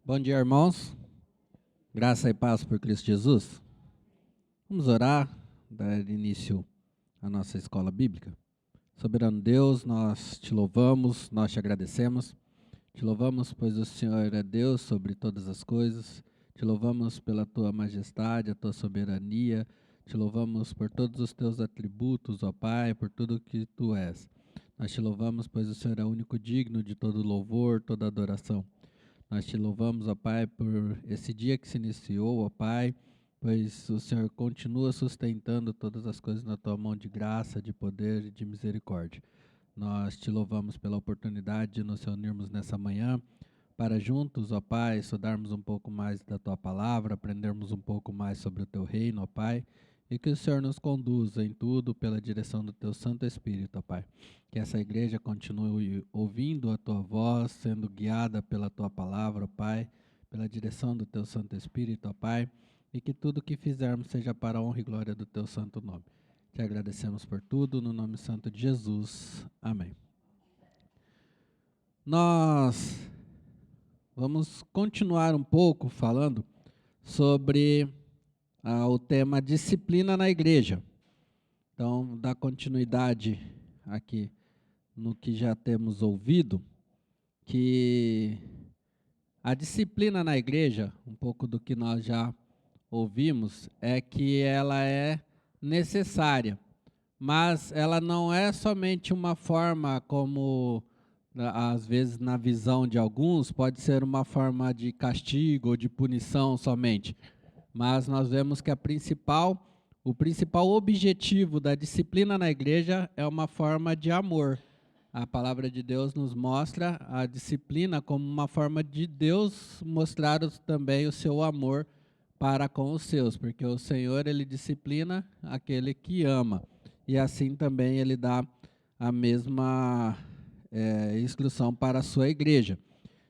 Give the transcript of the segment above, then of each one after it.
Bom dia, irmãos. Graça e paz por Cristo Jesus. Vamos orar, dar início à nossa escola bíblica. Soberano Deus, nós te louvamos, nós te agradecemos. Te louvamos, pois o Senhor é Deus sobre todas as coisas. Te louvamos pela tua majestade, a tua soberania. Te louvamos por todos os teus atributos, ó Pai, por tudo que tu és. Nós te louvamos, pois o Senhor é o único digno de todo louvor, toda adoração. Nós te louvamos, ó Pai, por esse dia que se iniciou, ó Pai, pois o Senhor continua sustentando todas as coisas na tua mão de graça, de poder e de misericórdia. Nós te louvamos pela oportunidade de nos reunirmos nessa manhã para juntos, ó Pai, estudarmos um pouco mais da tua palavra, aprendermos um pouco mais sobre o teu reino, ó Pai, e que o Senhor nos conduza em tudo pela direção do teu Santo Espírito, ó Pai. Que essa igreja continue ouvindo a tua voz, sendo guiada pela tua palavra, ó Pai, pela direção do teu Santo Espírito, ó Pai, e que tudo que fizermos seja para a honra e glória do teu santo nome. Te agradecemos por tudo, no nome santo de Jesus. Amém. Nós vamos continuar um pouco falando sobre o tema disciplina na igreja. Então, dá continuidade aqui no que já temos ouvido, que a disciplina na igreja, um pouco do que nós já ouvimos, é que ela é necessária, mas ela não é somente uma forma como, às vezes, na visão de alguns, pode ser uma forma de castigo ou de punição somente. Mas nós vemos que o principal objetivo da disciplina na igreja é uma forma de amor. A palavra de Deus nos mostra a disciplina como uma forma de Deus mostrar também o seu amor para com os seus, porque o Senhor, ele disciplina aquele que ama. E assim também ele dá a mesma instrução para a sua igreja.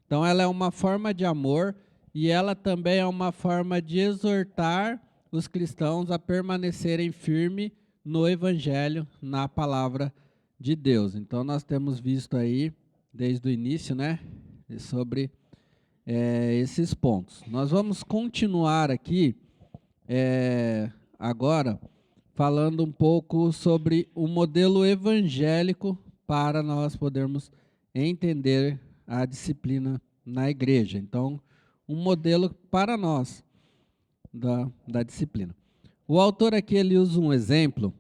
Então ela é uma forma de amor e ela também é uma forma de exortar os cristãos a permanecerem firmes no Evangelho, na palavra de Deus. Então nós temos visto aí, desde o início, né, sobre esses pontos. Nós vamos continuar aqui agora falando um pouco sobre o modelo evangélico para nós podermos entender a disciplina na igreja. Então, um modelo para nós da disciplina. O autor aqui ele usa um exemplo.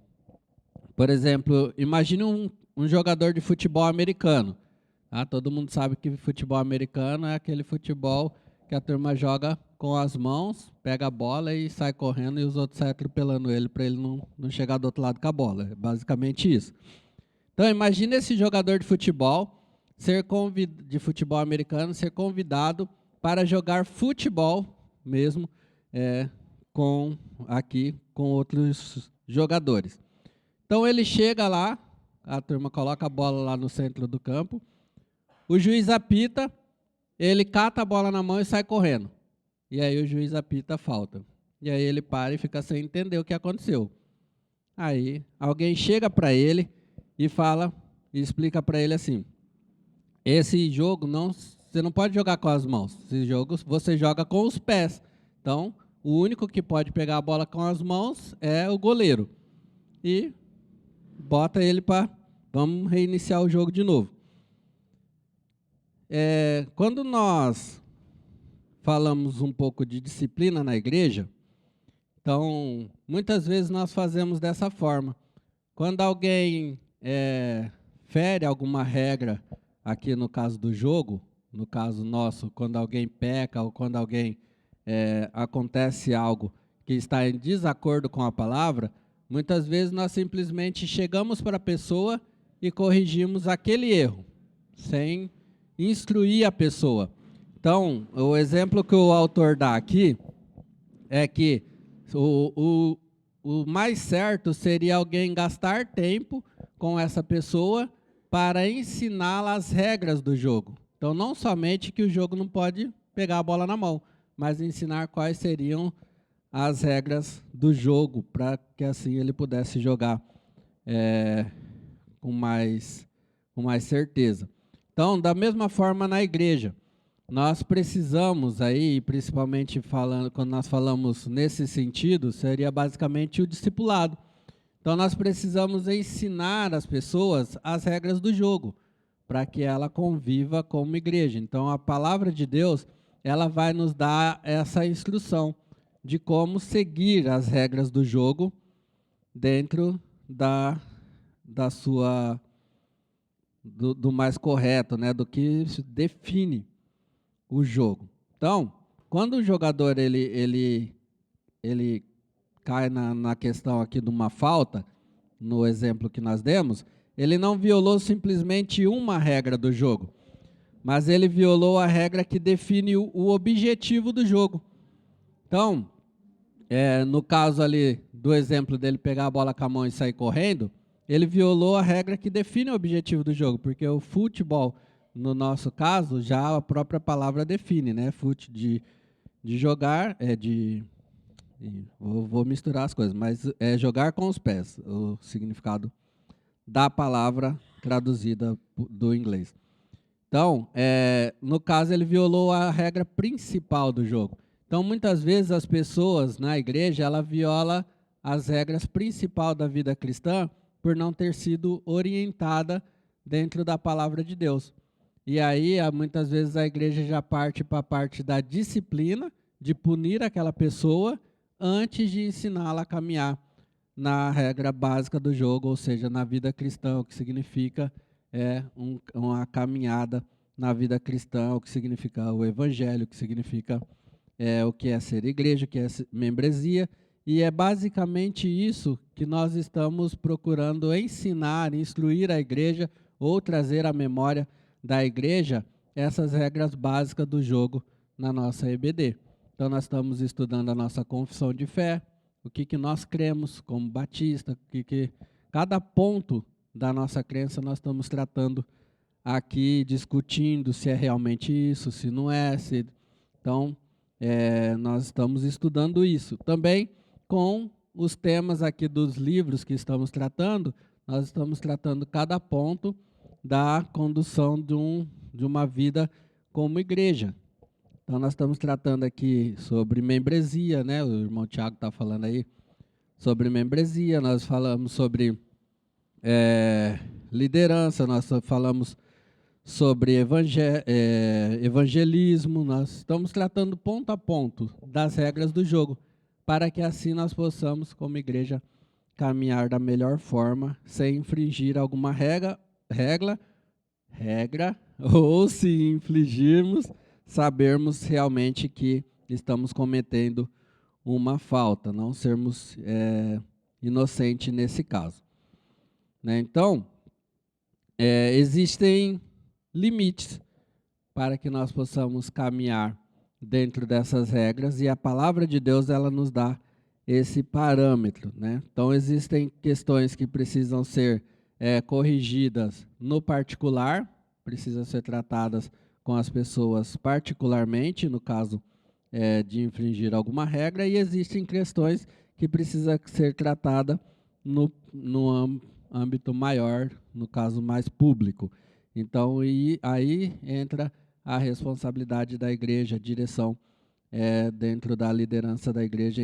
Por exemplo, imagine um jogador de futebol americano. Tá? Todo mundo sabe que futebol americano é aquele futebol que a turma joga com as mãos, pega a bola e sai correndo e os outros saem atropelando ele para ele não chegar do outro lado com a bola. É basicamente isso. Então, imagine esse jogador de futebol de futebol americano ser convidado para jogar futebol mesmo com outros jogadores. Então ele chega lá, a turma coloca a bola lá no centro do campo, o juiz apita, ele cata a bola na mão e sai correndo. E aí o juiz apita falta. E aí ele para e fica sem entender o que aconteceu. Aí alguém chega para ele e fala, e explica para ele assim: esse jogo você não pode jogar com as mãos, esse jogo você joga com os pés. Então, o único que pode pegar a bola com as mãos é o goleiro. E bota ele vamos reiniciar o jogo de novo. Quando nós falamos um pouco de disciplina na igreja, então, muitas vezes nós fazemos dessa forma. Quando alguém fere alguma regra, aqui no caso do jogo, no caso nosso, quando alguém peca ou quando alguém acontece algo que está em desacordo com a palavra, muitas vezes nós simplesmente chegamos para a pessoa e corrigimos aquele erro, sem instruir a pessoa. Então, o exemplo que o autor dá aqui é que o mais certo seria alguém gastar tempo com essa pessoa para ensiná-la as regras do jogo. Então, não somente que o jogo não pode pegar a bola na mão, mas ensinar quais seriam as regras do jogo, para que assim ele pudesse jogar com mais certeza. Então, da mesma forma na igreja, nós precisamos aí, principalmente falando, quando nós falamos nesse sentido, seria basicamente o discipulado. Então nós precisamos ensinar as pessoas as regras do jogo, para que ela conviva como igreja. Então a palavra de Deus, ela vai nos dar essa instrução de como seguir as regras do jogo dentro da sua do mais correto, né, do que define o jogo. Então, quando o jogador ele cai na questão aqui de uma falta, no exemplo que nós demos, ele não violou simplesmente uma regra do jogo, mas ele violou a regra que define o objetivo do jogo. Então, no caso ali do exemplo dele pegar a bola com a mão e sair correndo, ele violou a regra que define o objetivo do jogo, porque o futebol, no nosso caso, já a própria palavra define, né? Fute de jogar, vou misturar as coisas, mas é jogar com os pés, o significado da palavra traduzida do inglês. Então, no caso, ele violou a regra principal do jogo. Então, muitas vezes as pessoas na igreja, ela viola as regras principais da vida cristã por não ter sido orientada dentro da palavra de Deus. E aí, muitas vezes a igreja já parte para a parte da disciplina, de punir aquela pessoa antes de ensiná-la a caminhar na regra básica do jogo, ou seja, na vida cristã, o que significa uma caminhada na vida cristã, o que significa o evangelho, o que significa o que é ser igreja, o que é membresia, e é basicamente isso que nós estamos procurando ensinar, instruir a igreja ou trazer à memória da igreja essas regras básicas do jogo na nossa EBD. Então nós estamos estudando a nossa confissão de fé, o que nós cremos como batista, cada ponto da nossa crença nós estamos tratando aqui, discutindo se é realmente isso, se não é. Então, nós estamos estudando isso. Também com os temas aqui dos livros que estamos tratando, nós estamos tratando cada ponto da condução de uma vida como igreja. Então, nós estamos tratando aqui sobre membresia, né? O irmão Tiago está falando aí sobre membresia, nós falamos sobre liderança, nós falamos sobre evangelismo, nós estamos tratando ponto a ponto das regras do jogo, para que assim nós possamos, como igreja, caminhar da melhor forma, sem infringir alguma regra, ou se infligirmos, sabermos realmente que estamos cometendo uma falta, não sermos inocentes nesse caso. Né? Então, existem limites para que nós possamos caminhar dentro dessas regras, e a palavra de Deus ela nos dá esse parâmetro, né? Então existem questões que precisam ser corrigidas no particular, precisam ser tratadas com as pessoas particularmente, no caso de infringir alguma regra, e existem questões que precisam ser tratadas no âmbito maior, no caso mais público. Então, aí entra a responsabilidade da igreja, a direção dentro da liderança da igreja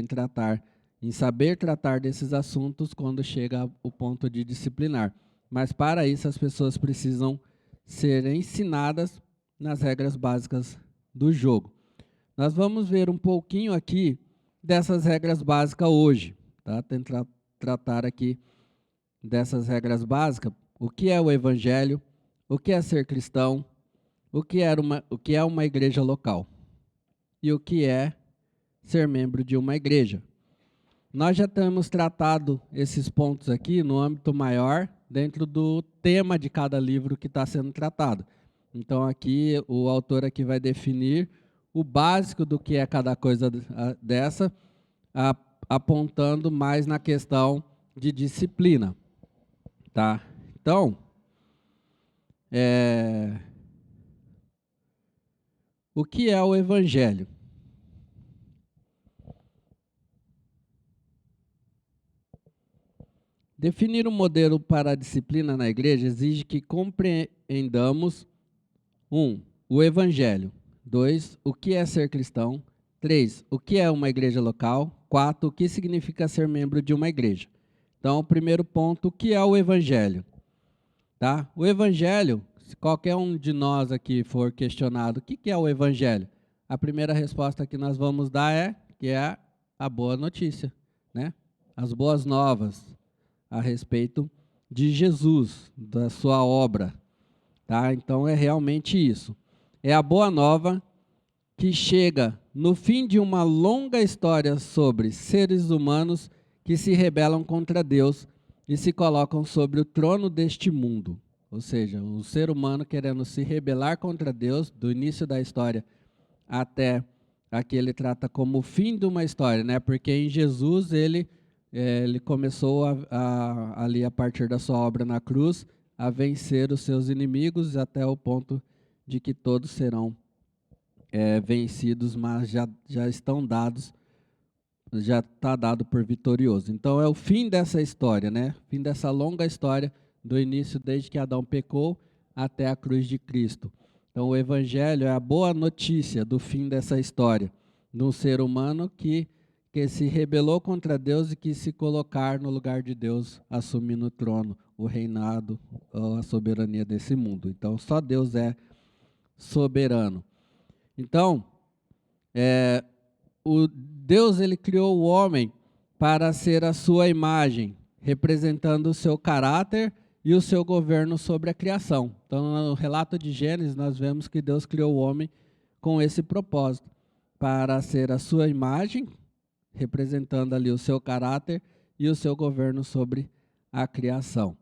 em saber tratar desses assuntos quando chega o ponto de disciplinar. Mas para isso as pessoas precisam ser ensinadas nas regras básicas do jogo. Nós vamos ver um pouquinho aqui dessas regras básicas hoje, tá? Tentar tratar aqui dessas regras básicas, o que é o evangelho, o que é ser cristão, o que é uma igreja local e o que é ser membro de uma igreja. Nós já temos tratado esses pontos aqui no âmbito maior, dentro do tema de cada livro que está sendo tratado. Então aqui o autor aqui vai definir o básico do que é cada coisa dessa, apontando mais na questão de disciplina. Tá? Então, o que é o evangelho? Definir um modelo para a disciplina na igreja exige que compreendamos o evangelho. 2, o que é ser cristão. 3, o que é uma igreja local. 4, o que significa ser membro de uma igreja. Então, o primeiro ponto, o que é o evangelho? Tá? O evangelho, se qualquer um de nós aqui for questionado, o que é o evangelho? A primeira resposta que nós vamos dar é que é a boa notícia, né? As boas novas a respeito de Jesus, da sua obra, tá? Então é realmente isso. É a boa nova que chega no fim de uma longa história sobre seres humanos que se rebelam contra Deus e se colocam sobre o trono deste mundo. Ou seja, o ser humano querendo se rebelar contra Deus, do início da história até aqui ele trata como o fim de uma história, né? Porque em Jesus ele começou ali a partir da sua obra na cruz a vencer os seus inimigos até o ponto de que todos serão vencidos, mas já estão dados, já está dado por vitorioso. Então é o fim dessa história, né? Fim dessa longa história do início desde que Adão pecou até a cruz de Cristo. Então o evangelho é a boa notícia do fim dessa história, de um ser humano que se rebelou contra Deus e quis se colocar no lugar de Deus, assumindo o trono, o reinado, a soberania desse mundo. Então só Deus é soberano. Então, o Deus ele criou o homem para ser a sua imagem, representando o seu caráter e o seu governo sobre a criação. Então, no relato de Gênesis, nós vemos que Deus criou o homem com esse propósito, para ser a sua imagem, representando ali o seu caráter e o seu governo sobre a criação.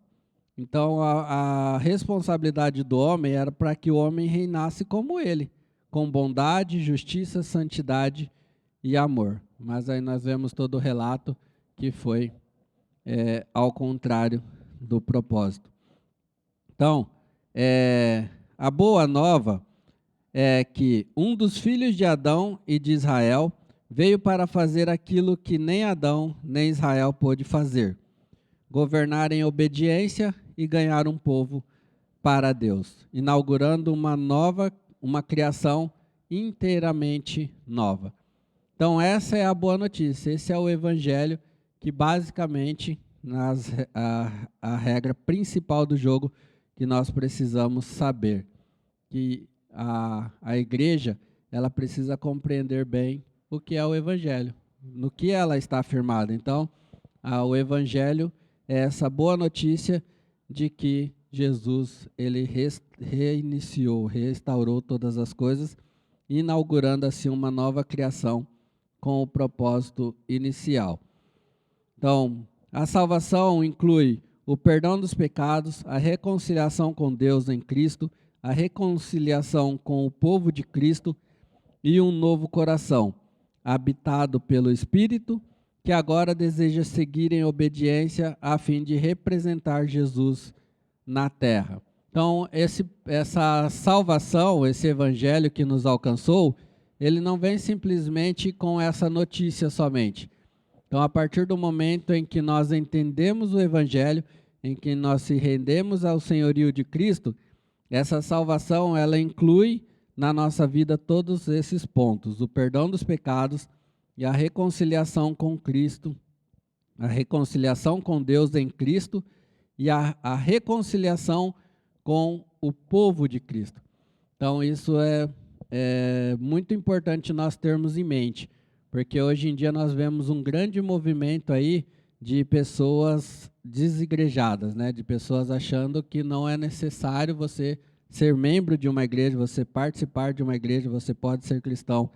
Então, a responsabilidade do homem era para que o homem reinasse como ele, com bondade, justiça, santidade e amor. Mas aí nós vemos todo o relato que foi ao contrário do propósito. Então, a boa nova é que um dos filhos de Adão e de Israel veio para fazer aquilo que nem Adão nem Israel pôde fazer: governar em obediência e ganhar um povo para Deus, inaugurando uma criação inteiramente nova. Então essa é a boa notícia, esse é o evangelho que basicamente a regra principal do jogo que nós precisamos saber, que a igreja ela precisa compreender bem o que é o evangelho, no que ela está afirmada. Então o evangelho é essa boa notícia de que Jesus ele restaurou todas as coisas, inaugurando assim uma nova criação com o propósito inicial. Então, a salvação inclui o perdão dos pecados, a reconciliação com Deus em Cristo, a reconciliação com o povo de Cristo e um novo coração, habitado pelo Espírito, que agora deseja seguir em obediência a fim de representar Jesus na terra. Então, essa salvação, esse evangelho que nos alcançou, ele não vem simplesmente com essa notícia somente. Então, a partir do momento em que nós entendemos o evangelho, em que nós se rendemos ao senhorio de Cristo, essa salvação, ela inclui na nossa vida todos esses pontos: o perdão dos pecados e a reconciliação com Cristo, a reconciliação com Deus em Cristo e a reconciliação com o povo de Cristo. Então, isso é muito importante nós termos em mente, porque hoje em dia nós vemos um grande movimento aí de pessoas desigrejadas, né? De pessoas achando que não é necessário você ser membro de uma igreja, você participar de uma igreja, você pode ser cristão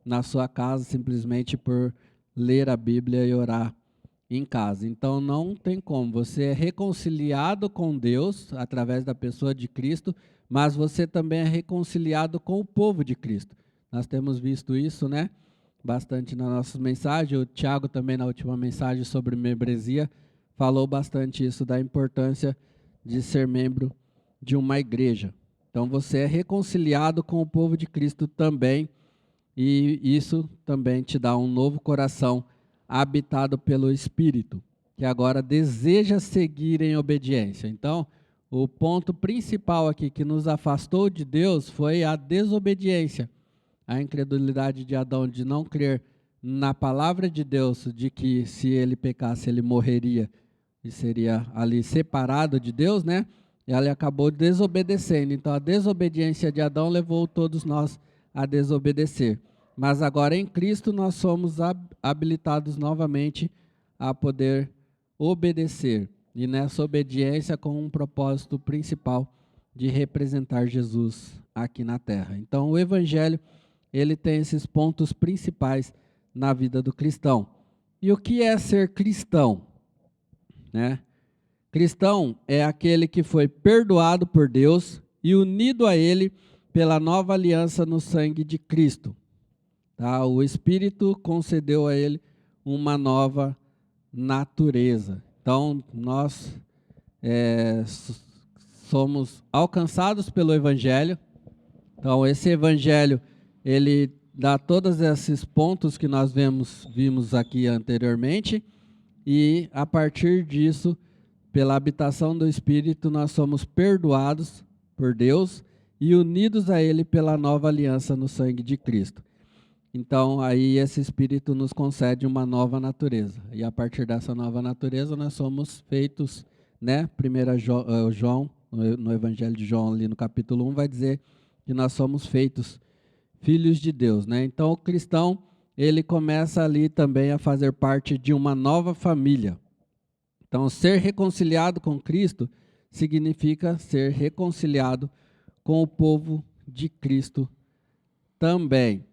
na sua casa simplesmente por ler a Bíblia e orar em casa. Então não tem como, você é reconciliado com Deus através da pessoa de Cristo, mas você também é reconciliado com o povo de Cristo. Nós temos visto isso, né? Bastante nas nossas mensagens. O Tiago também na última mensagem sobre membresia falou bastante isso, da importância de ser membro de uma igreja. Então você é reconciliado com o povo de Cristo também, e isso também te dá um novo coração habitado pelo Espírito, que agora deseja seguir em obediência. Então, o ponto principal aqui que nos afastou de Deus foi a desobediência. a incredulidade de Adão de não crer na palavra de Deus, de que se ele pecasse ele morreria e seria ali separado de Deus, né? E ele acabou desobedecendo. Então a desobediência de Adão levou todos nós a desobedecer. Mas agora em Cristo nós somos habilitados novamente a poder obedecer. E nessa obediência com um propósito principal de representar Jesus aqui na terra. Então o Evangelho, ele tem esses pontos principais na vida do cristão. E o que é ser cristão? Né? Cristão é aquele que foi perdoado por Deus e unido a Ele pela nova aliança no sangue de Cristo. Tá? O Espírito concedeu a ele uma nova natureza. Então, nós somos alcançados pelo Evangelho. Então, esse Evangelho, ele dá todos esses pontos que nós vimos aqui anteriormente, e a partir disso, pela habitação do Espírito, nós somos perdoados por Deus e unidos a Ele pela nova aliança no sangue de Cristo. Então, aí esse Espírito nos concede uma nova natureza. E a partir dessa nova natureza, nós somos feitos, né? 1 João, no Evangelho de João, ali no capítulo 1, vai dizer que nós somos feitos filhos de Deus, né? Então, o cristão, ele começa ali também a fazer parte de uma nova família. Então, ser reconciliado com Cristo significa ser reconciliado com o povo de Cristo também.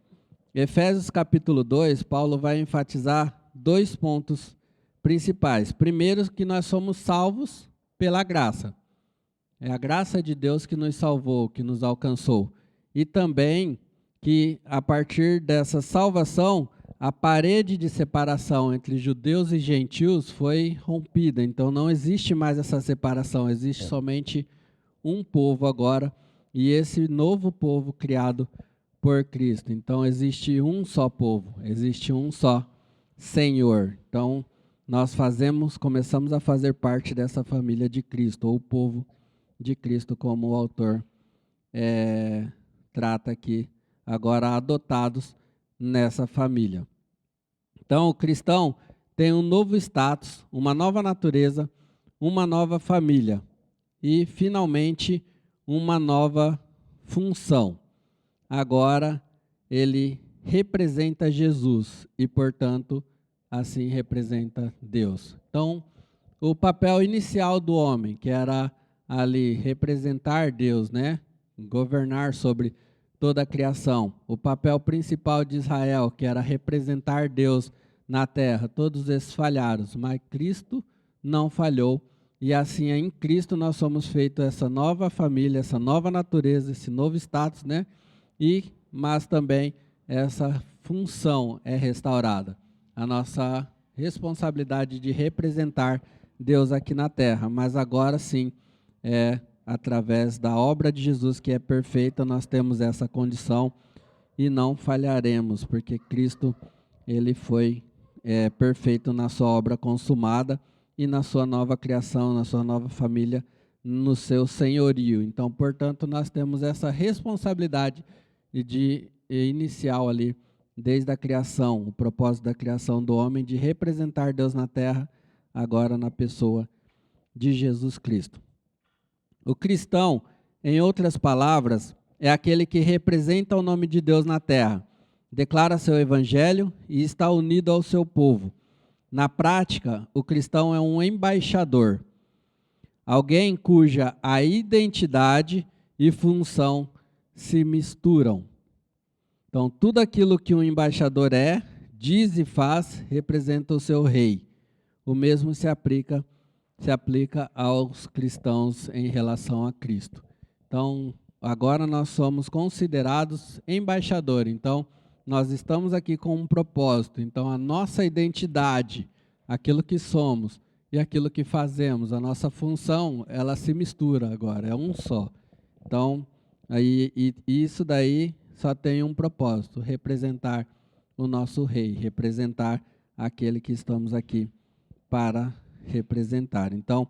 Efésios capítulo 2, Paulo vai enfatizar 2 pontos principais. Primeiro, que nós somos salvos pela graça. É a graça de Deus que nos salvou, que nos alcançou. E também que a partir dessa salvação, a parede de separação entre judeus e gentios foi rompida. Então não existe mais essa separação, existe somente um povo agora, e esse novo povo criado por Cristo. Então existe um só povo, existe um só Senhor. Então nós começamos a fazer parte dessa família de Cristo, ou o povo de Cristo, como o autor trata aqui, agora adotados nessa família. Então o cristão tem um novo status, uma nova natureza, uma nova família e, finalmente, uma nova função. Agora ele representa Jesus e, portanto, assim representa Deus. Então, o papel inicial do homem, que era ali representar Deus, né? Governar sobre toda a criação. O papel principal de Israel, que era representar Deus na terra. Todos esses falharam, mas Cristo não falhou. E assim, em Cristo, nós somos feitos essa nova família, essa nova natureza, esse novo status, né? Mas também essa função é restaurada. A nossa responsabilidade de representar Deus aqui na terra. Mas agora sim, através da obra de Jesus, que é perfeita, nós temos essa condição e não falharemos, porque Cristo, ele foi perfeito na sua obra consumada e na sua nova criação, na sua nova família, no seu senhorio. Então, portanto, nós temos essa responsabilidade inicial ali, desde a criação, o propósito da criação do homem, de representar Deus na terra, agora na pessoa de Jesus Cristo. O cristão, em outras palavras, é aquele que representa o nome de Deus na terra, declara seu evangelho e está unido ao seu povo. Na prática, o cristão é um embaixador, alguém cuja a identidade e função se misturam. Então, tudo aquilo que um embaixador diz e faz, representa o seu rei. O mesmo se aplica aos cristãos em relação a Cristo. Então, agora nós somos considerados embaixadores. Então, nós estamos aqui com um propósito. Então, a nossa identidade, aquilo que somos e aquilo que fazemos, a nossa função, ela se mistura agora, é um só. Então, isso daí só tem um propósito: representar o nosso rei, representar aquele que estamos aqui para representar. Então,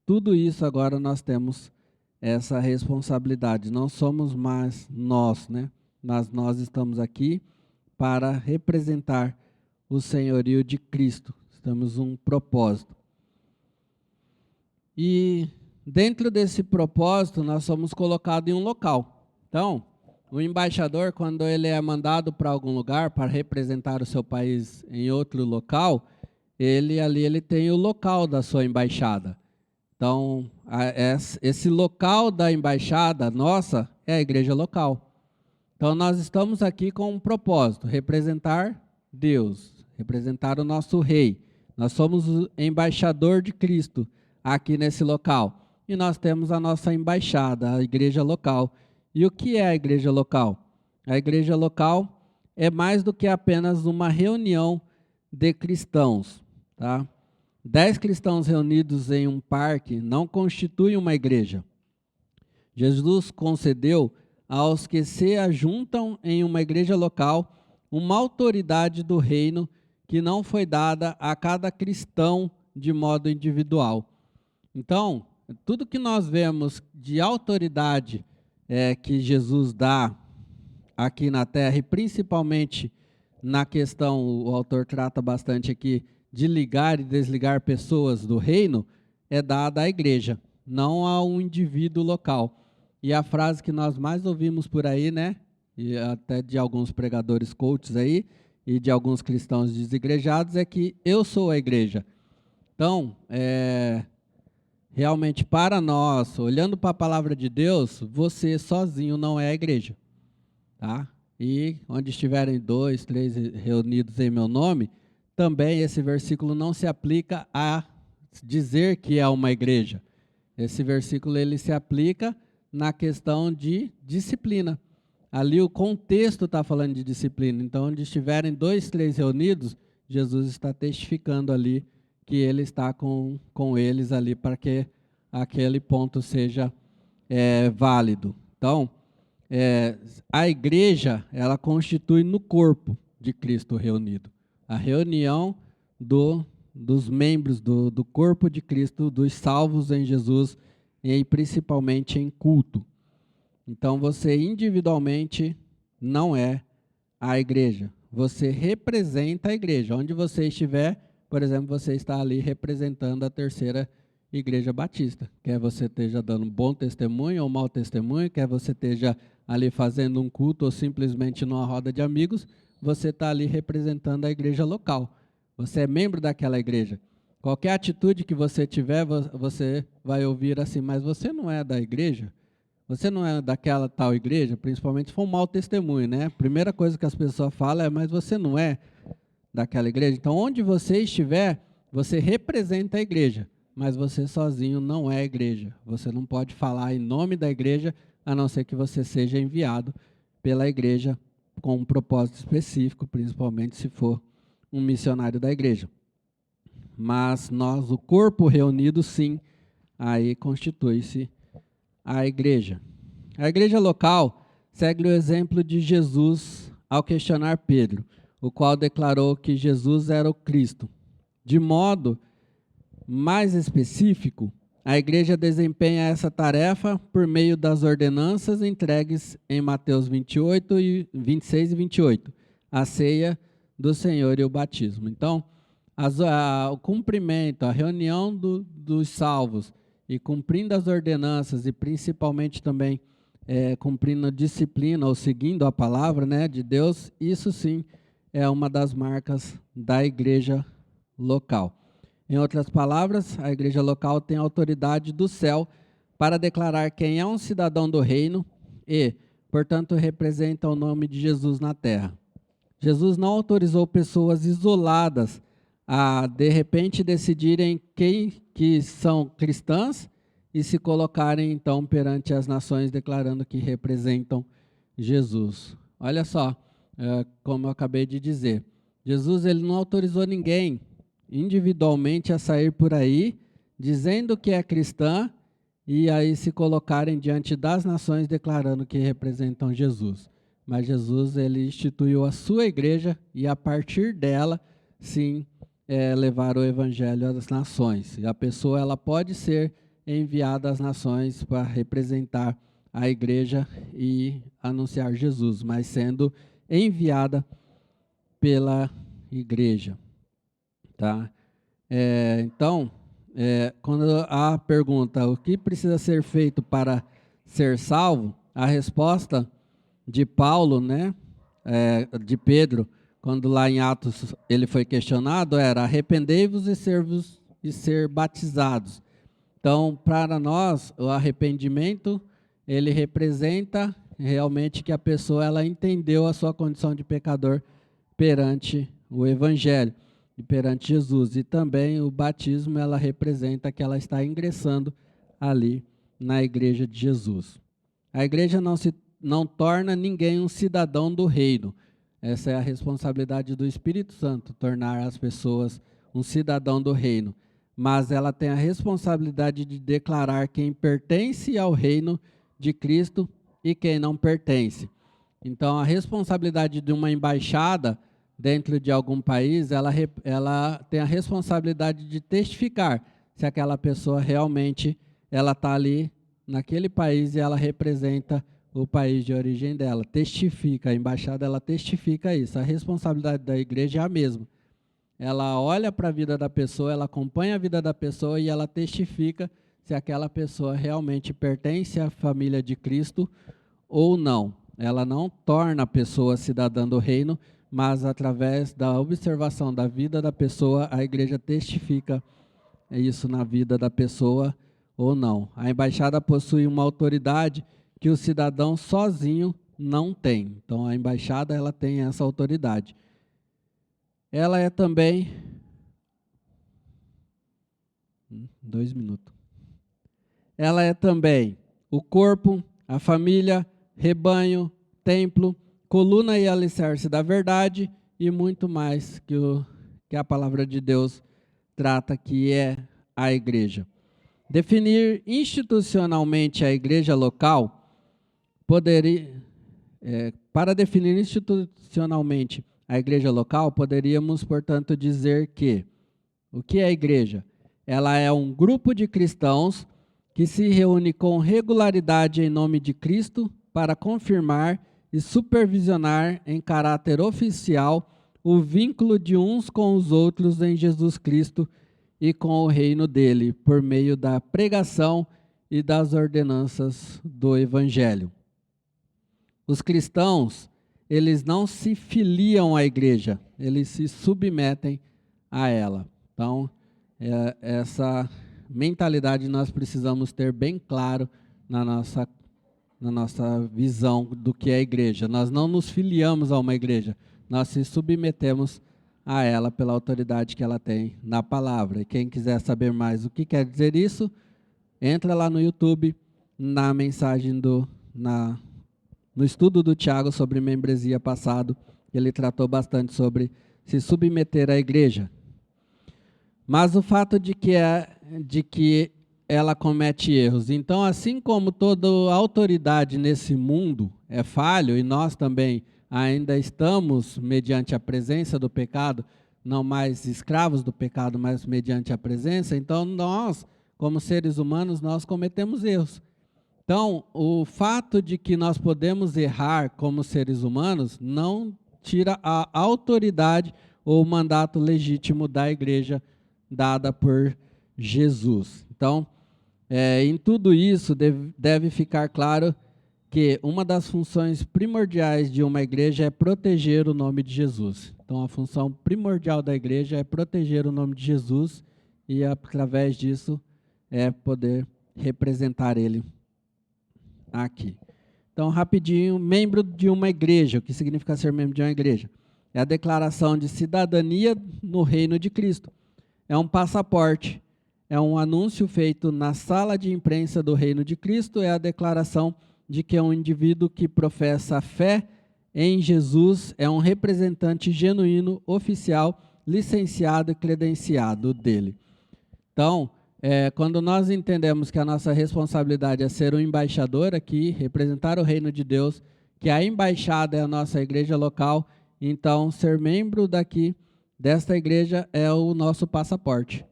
tudo isso agora nós temos essa responsabilidade. Não somos mais nós, né? mas nós estamos aqui para representar o senhorio de Cristo. Temos um propósito. E dentro desse propósito, nós somos colocados em um local. Então, o embaixador, quando ele é mandado para algum lugar para representar o seu país em outro local, ele tem o local da sua embaixada. Então, esse local da embaixada nossa é a igreja local. Então, nós estamos aqui com um propósito, representar Deus, representar o nosso rei. Nós somos o embaixador de Cristo aqui nesse local. E nós temos a nossa embaixada, a igreja local. E o que é a igreja local? A igreja local é mais do que apenas uma reunião de cristãos, tá? 10 cristãos reunidos em um parque não constituem uma igreja. Jesus concedeu aos que se ajuntam em uma igreja local uma autoridade do reino que não foi dada a cada cristão de modo individual. Então, tudo que nós vemos de autoridade que Jesus dá aqui na terra, e principalmente na questão, o autor trata bastante aqui, de ligar e desligar pessoas do reino, é dada à igreja, não a um indivíduo local. E a frase que nós mais ouvimos por aí, né, e até de alguns pregadores coaches aí, e de alguns cristãos desigrejados, é que eu sou a igreja. Então, realmente para nós, olhando para a palavra de Deus, você sozinho não é a igreja, tá? E onde estiverem 2, 3 reunidos em meu nome, também esse versículo não se aplica a dizer que é uma igreja. Esse versículo ele se aplica na questão de disciplina. Ali o contexto está falando de disciplina. Então, onde estiverem 2, 3 reunidos, Jesus está testificando ali que ele está com eles ali para que aquele ponto seja válido. Então, a igreja, ela constitui no corpo de Cristo reunido. A reunião dos membros do corpo de Cristo, dos salvos em Jesus, e principalmente em culto. Então, você individualmente não é a igreja. Você representa a igreja. Onde você estiver, por exemplo, você está ali representando a terceira igreja batista. Quer você esteja dando bom testemunho ou mau testemunho, quer você esteja ali fazendo um culto ou simplesmente numa roda de amigos, você está ali representando a igreja local. Você é membro daquela igreja. Qualquer atitude que você tiver, você vai ouvir assim, mas você não é da igreja? Você não é daquela tal igreja? Principalmente se for um mau testemunho, né? A primeira coisa que as pessoas falam é, mas você não é daquela igreja? Então, onde você estiver, você representa a igreja, mas você sozinho não é a igreja. Você não pode falar em nome da igreja, a não ser que você seja enviado pela igreja com um propósito específico, principalmente se for um missionário da igreja. Mas nós, o corpo reunido, sim, aí constitui-se a igreja. A igreja local segue o exemplo de Jesus ao questionar Pedro, o qual declarou que Jesus era o Cristo. De modo mais específico, a igreja desempenha essa tarefa por meio das ordenanças entregues em Mateus 28, 26 e 28, a ceia do Senhor e o batismo. Então, o cumprimento, a reunião dos salvos e cumprindo as ordenanças e principalmente também cumprindo a disciplina ou seguindo a palavra, né, de Deus, isso sim é uma das marcas da igreja local. Em outras palavras, a igreja local tem autoridade do céu para declarar quem é um cidadão do reino e, portanto, representa o nome de Jesus na terra. Jesus não autorizou pessoas isoladas a, de repente, decidirem que são cristãs e se colocarem, então, perante as nações, declarando que representam Jesus. Olha só, como eu acabei de dizer, Jesus ele não autorizou ninguém individualmente a sair por aí, dizendo que é cristã, e aí se colocarem diante das nações, declarando que representam Jesus. Mas Jesus ele instituiu a sua igreja, e a partir dela, sim, levar o evangelho às nações. E a pessoa ela pode ser enviada às nações para representar à igreja e anunciar Jesus, mas sendo enviada pela igreja, tá? Então, quando a pergunta, o que precisa ser feito para ser salvo, a resposta de Paulo, né, de Pedro, quando lá em Atos ele foi questionado, era: arrependei-vos e ser batizados. Então, para nós, o arrependimento, ele representa realmente que a pessoa ela entendeu a sua condição de pecador perante o Evangelho e perante Jesus. E também o batismo, ela representa que ela está ingressando ali na igreja de Jesus. A igreja não torna ninguém um cidadão do reino. Essa é a responsabilidade do Espírito Santo, tornar as pessoas um cidadão do reino. Mas ela tem a responsabilidade de declarar quem pertence ao reino de Cristo e quem não pertence. Então, a responsabilidade de uma embaixada dentro de algum país, ela tem a responsabilidade de testificar se aquela pessoa realmente ela está ali naquele país e ela representa o país de origem dela. Testifica, a embaixada ela testifica isso. A responsabilidade da igreja é a mesma. Ela olha para a vida da pessoa, ela acompanha a vida da pessoa e ela testifica se aquela pessoa realmente pertence à família de Cristo ou não. Ela não torna a pessoa cidadã do reino, mas através da observação da vida da pessoa, a igreja testifica isso na vida da pessoa ou não. A embaixada possui uma autoridade que o cidadão sozinho não tem. Então, a embaixada ela tem essa autoridade. Ela é também... 2 minutos. Ela é também o corpo, a família, rebanho, templo, coluna e alicerce da verdade e muito mais que a palavra de Deus trata, que é a igreja. Definir institucionalmente a igreja local para definir institucionalmente a igreja local, poderíamos, portanto, dizer que o que é a igreja? Ela é um grupo de cristãos que se reúne com regularidade em nome de Cristo para confirmar e supervisionar em caráter oficial o vínculo de uns com os outros em Jesus Cristo e com o reino dele, por meio da pregação e das ordenanças do Evangelho. Os cristãos, eles não se filiam à igreja, eles se submetem a ela. Então, essa mentalidade nós precisamos ter bem claro na nossa visão do que é a igreja. Nós não nos filiamos a uma igreja, nós se submetemos a ela pela autoridade que ela tem na palavra. E quem quiser saber mais o que quer dizer isso, entra lá no YouTube, na mensagem no estudo do Tiago sobre membresia passado, ele tratou bastante sobre se submeter à igreja. Mas o fato de que ela comete erros. Então, assim como toda autoridade nesse mundo é falho, e nós também ainda estamos, mediante a presença do pecado, não mais escravos do pecado, mas mediante a presença, então nós, como seres humanos, nós cometemos erros. Então, o fato de que nós podemos errar como seres humanos não tira a autoridade ou o mandato legítimo da igreja dada por Jesus. Então, em tudo isso deve ficar claro que uma das funções primordiais de uma igreja é proteger o nome de Jesus. Então, a função primordial da igreja é proteger o nome de Jesus e, através disso, poder representar ele aqui. Então, rapidinho, membro de uma igreja. O que significa ser membro de uma igreja? É a declaração de cidadania no reino de Cristo. É um passaporte, é um anúncio feito na sala de imprensa do reino de Cristo, é a declaração de que é um indivíduo que professa a fé em Jesus, é um representante genuíno, oficial, licenciado e credenciado dele. Então, quando nós entendemos que a nossa responsabilidade é ser um embaixador aqui, representar o reino de Deus, que a embaixada é a nossa igreja local, então ser membro desta igreja é o nosso passaporte.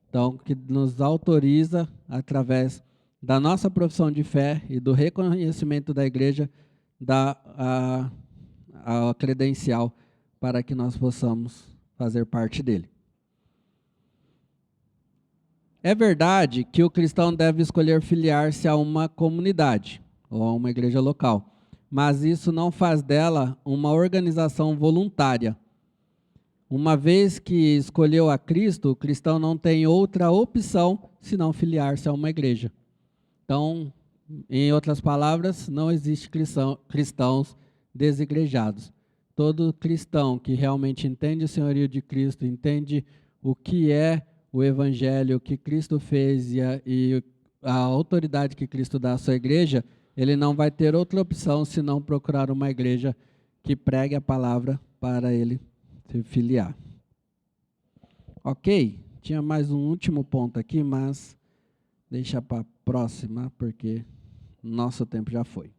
Então, que nos autoriza, através da nossa profissão de fé e do reconhecimento da igreja dá a credencial para que nós possamos fazer parte dele. É verdade que o cristão deve escolher filiar-se a uma comunidade ou a uma igreja local, mas isso não faz dela uma organização voluntária. Uma vez que escolheu a Cristo, o cristão não tem outra opção senão filiar-se a uma igreja. Então, em outras palavras, não existe cristãos desigrejados. Todo cristão que realmente entende o senhorio de Cristo, entende o que é o evangelho, o que Cristo fez e a autoridade que Cristo dá à sua igreja, ele não vai ter outra opção senão procurar uma igreja que pregue a palavra para ele se filiar. Ok? Tinha mais um último ponto aqui, mas deixa para a próxima, porque nosso tempo já foi.